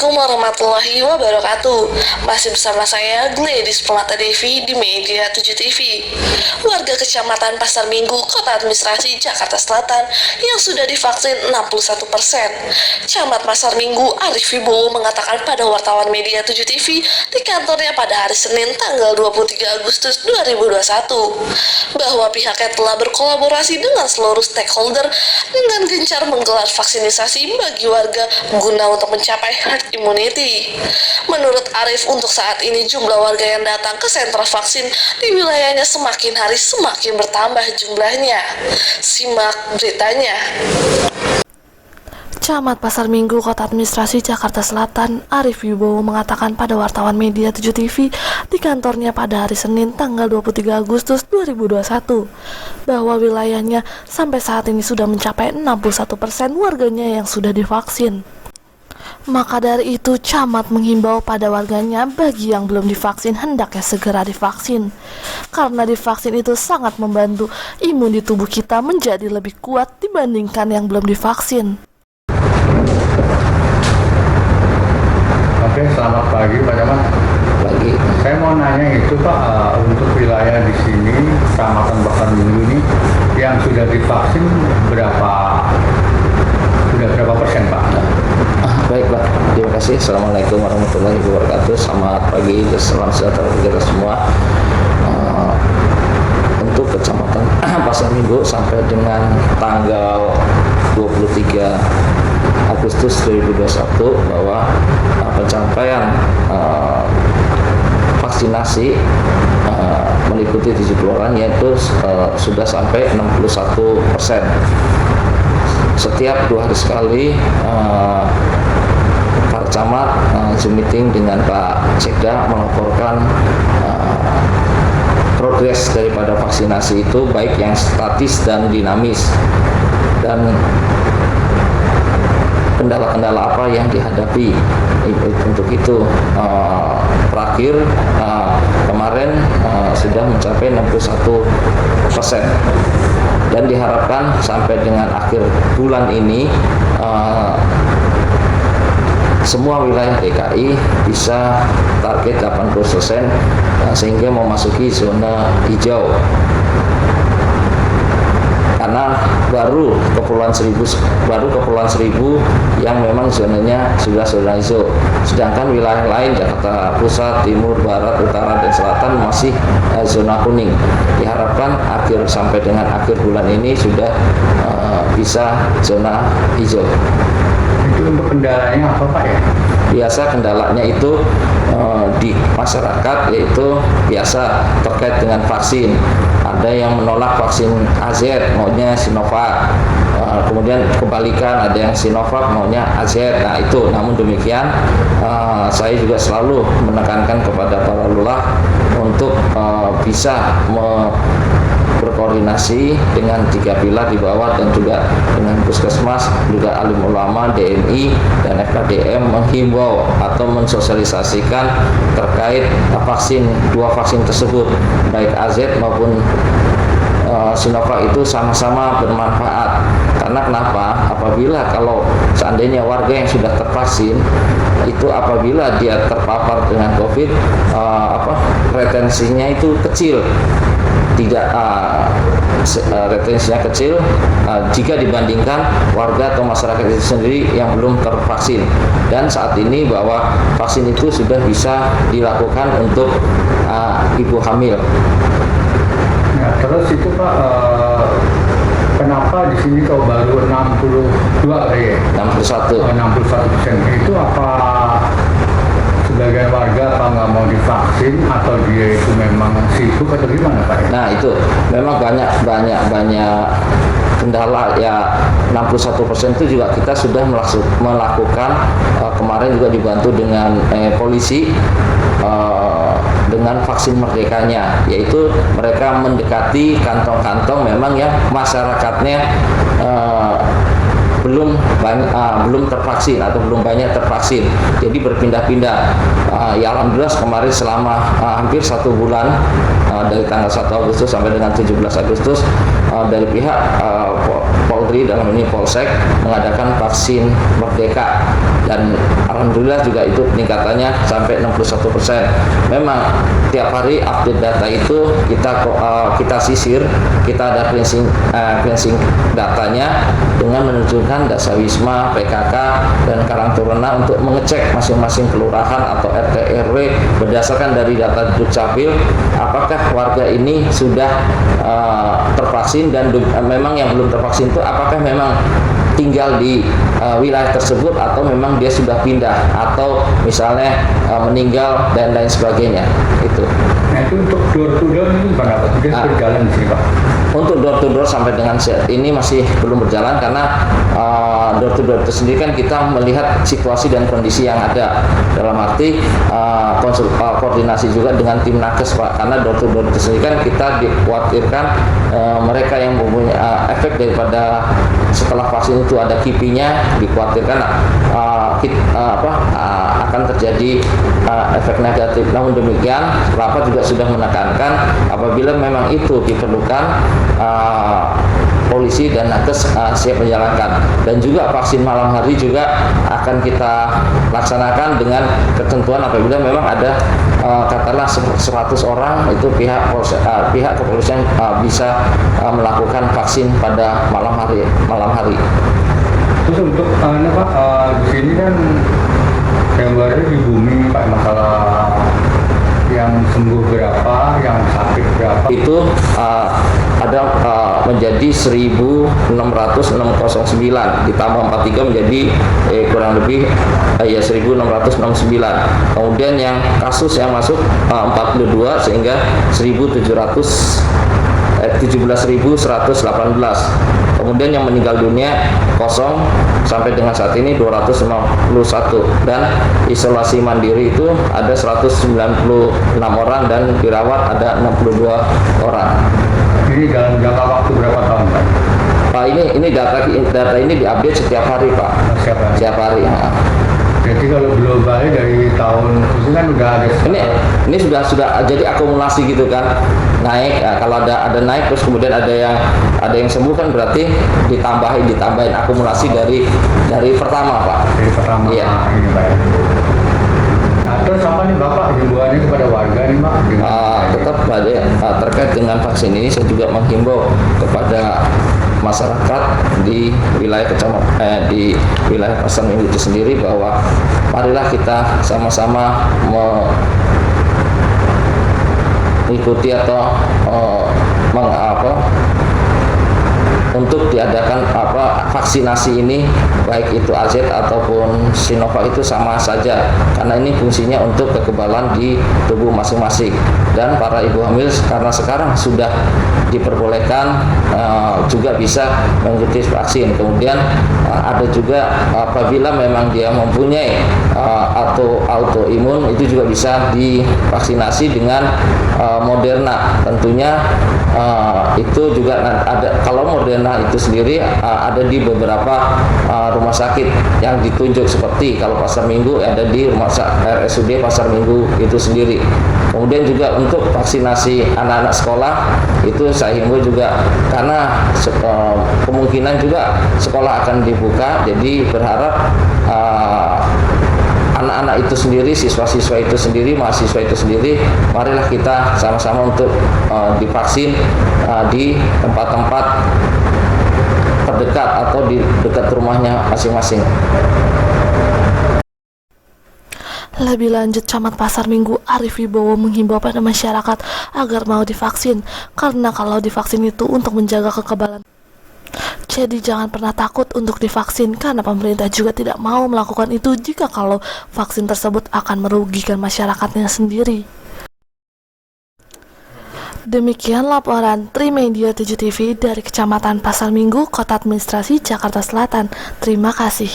Assalamualaikum warahmatullahi wabarakatuh. Masih bersama saya Gladys Permata Devi di Media 7 TV. Warga Kecamatan Pasar Minggu, Kota Administrasi Jakarta Selatan yang sudah divaksin 61%. Camat Pasar Minggu Arif Wibowo mengatakan pada wartawan Media 7 TV di kantornya pada hari Senin tanggal 23 Agustus 2021 bahwa pihaknya telah berkolaborasi dengan seluruh stakeholder dengan gencar menggelar vaksinisasi bagi warga guna untuk mencapai herd immunity. Menurut Arif, untuk saat ini jumlah warga yang datang ke sentra vaksin di wilayahnya semakin hari semakin bertambah jumlahnya. Simak beritanya. Camat Pasar Minggu, Kota Administrasi Jakarta Selatan, Arif Wibowo mengatakan pada wartawan Media 7 TV di kantornya pada hari Senin tanggal 23 Agustus 2021 bahwa wilayahnya sampai saat ini sudah mencapai 61% warganya yang sudah divaksin. Maka dari itu, camat menghimbau pada warganya bagi yang belum divaksin hendaknya segera divaksin. Karena divaksin itu sangat membantu imun di tubuh kita menjadi lebih kuat dibandingkan yang belum divaksin. Oke, selamat pagi Pak Camat. Pagi. Saya mau nanya itu Pak, untuk wilayah di sini, Kecamatan Pasar Minggu ini, yang sudah divaksin sudah berapa persen Pak? Baik Pak, terima kasih. Assalamualaikum warahmatullahi wabarakatuh. Selamat pagi, salam sejahtera kita semua. Untuk Kecamatan Pasar Minggu sampai dengan tanggal 23 Agustus 2021 bahwa pencapaian vaksinasi meliputi 70 orang, yaitu sudah sampai 61%. Setiap 2 hari sekali Pak Camat Zoom meeting dengan Pak Sekda melaporkan progres daripada vaksinasi itu, baik yang statis dan dinamis, dan kendala-kendala apa yang dihadapi. Untuk itu terakhir kemarin sudah mencapai 61%, dan diharapkan sampai dengan akhir bulan ini semua wilayah DKI bisa target 80%, sehingga memasuki zona hijau. Karena baru Kepulauan Seribu yang memang zonanya sudah zona hijau, sedangkan wilayah lain Jakarta Pusat, Timur, Barat, Utara, dan Selatan masih zona kuning. Diharapkan sampai dengan akhir bulan ini sudah bisa zona hijau. Itu untuk kendalanya apa Pak ya? Biasa kendalanya itu di masyarakat, yaitu biasa terkait dengan vaksin. Ada yang menolak vaksin AZ, maunya Sinovac. Kemudian kebalikan, ada yang Sinovac maunya AZ. Nah itu, namun demikian saya juga selalu menekankan kepada para lurah untuk bisa berkoordinasi dengan 3 pilar di bawah, dan juga dengan Puskesmas, juga alim ulama, DNI, dan FKDM menghimbau atau mensosialisasikan terkait dua vaksin tersebut, baik AZ maupun Sinovac itu sama-sama bermanfaat. Karena kenapa? Apabila kalau seandainya warga yang sudah tervaksin itu, apabila dia terpapar dengan COVID, retensinya itu kecil, retensinya kecil jika dibandingkan warga atau masyarakat itu sendiri yang belum tervaksin. Dan saat ini bahwa vaksin itu sudah bisa dilakukan untuk ibu hamil. Nah, terus itu Pak, kenapa di sini kok baru 61%? Itu apa sebagian warga apa nggak mau divaksin, atau dia itu memang sibuk atau gimana Pak? Nah itu memang banyak kendala ya. 61% itu juga kita sudah melakukan kemarin juga dibantu dengan polisi dengan vaksin merdekanya, yaitu mereka mendekati kantong-kantong memang yang masyarakatnya belum tervaksin atau belum banyak tervaksin, jadi berpindah-pindah. ya alhamdulillah kemarin selama hampir 1 bulan dari tanggal 1 Agustus sampai dengan 17 Agustus dari pihak Polri dalam ini Polsek mengadakan vaksin Merdeka, dan alhamdulillah juga itu peningkatannya sampai 61%. Memang tiap hari update data itu kita sisir, kita ada cleansing datanya dengan menunjukkan Dasawisma, PKK, dan Karangtaruna untuk mengecek masing-masing kelurahan atau RT RW berdasarkan dari data Dukcapil apakah warga ini sudah tervaksin, dan memang yang belum tervaksin itu apakah memang tinggal di wilayah tersebut atau memang dia sudah pindah atau misalnya meninggal dan lain sebagainya itu. Nah itu untuk door to door ini gimana Pak? Sudah berjalan di sini Pak? Untuk door to door sampai dengan saat ini masih belum berjalan karena door to door itu sendiri kan kita melihat situasi dan kondisi yang ada, dalam arti koordinasi juga dengan tim nakes Pak, karena door to door itu sendiri kan kita dikhawatirkan mereka yang mempunyai efek daripada setelah vaksin itu ada kipinya, dikhawatirkan akan terjadi efek negatif. Namun demikian rapat juga sudah menekankan apabila memang itu diperlukan polisi dan nakes siap menjalankan, dan juga vaksin malam hari juga akan kita laksanakan dengan ketentuan apabila memang ada katakanlah 100 orang itu pihak kepolisian bisa melakukan vaksin pada malam hari. Terus untuk Pak, di sini kan yang baru di bumi Pak, masalah yang sembuh berapa, yang sakit berapa? Itu ada menjadi 1.609 ditambah 43 menjadi kurang lebih 1.669. Kemudian yang kasus yang masuk 42 sehingga 17.118. Kemudian yang meninggal dunia kosong sampai dengan saat ini 251, dan isolasi mandiri itu ada 196 orang dan dirawat ada 62 orang. Ini dalam jangka waktu berapa tahun Pak? Pak, ini data ini diupdate setiap hari Pak. Setiap hari. Ya. Jadi kalau globalnya dari tahun itu kan udah ada. Ini sudah jadi akumulasi gitu kan, naik. Kalau ada naik terus kemudian ada yang sembuh kan berarti ditambahin akumulasi dari pertama Pak. Dari pertama. Iya. Ini Pak. Nah, terus apa nih Bapak himbauannya kepada warga nih Pak? Tetap terkait dengan vaksin ini saya juga menghimbau kepada masyarakat di wilayah di wilayah Pasar Minggu itu sendiri bahwa marilah kita sama-sama mengikuti atau untuk diadakan vaksinasi ini, baik itu AZ ataupun Sinovac itu sama saja, karena ini fungsinya untuk kekebalan di tubuh masing-masing. Dan para ibu hamil karena sekarang sudah diperbolehkan juga bisa mengikuti vaksin. Kemudian ada juga apabila memang dia mempunyai atau autoimun itu juga bisa divaksinasi dengan Moderna. Tentunya itu juga ada, kalau Moderna itu sendiri ada di beberapa rumah sakit yang ditunjuk, seperti kalau Pasar Minggu ada di RSUD Pasar Minggu itu sendiri. Kemudian juga untuk vaksinasi anak-anak sekolah itu saya himbau juga, karena kemungkinan juga sekolah akan dibuka, jadi berharap anak-anak itu sendiri, siswa-siswa itu sendiri, mahasiswa itu sendiri, marilah kita sama-sama untuk divaksin di tempat-tempat terdekat atau di dekat rumahnya masing-masing. Lebih lanjut, Camat Pasar Minggu Arief Wibowo menghimbau pada masyarakat agar mau divaksin, karena kalau divaksin itu untuk menjaga kekebalan. Jadi jangan pernah takut untuk divaksin, karena pemerintah juga tidak mau melakukan itu jika kalau vaksin tersebut akan merugikan masyarakatnya sendiri. Demikian laporan Trimedia 7 TV dari Kecamatan Pasar Minggu, Kota Administrasi Jakarta Selatan. Terima kasih.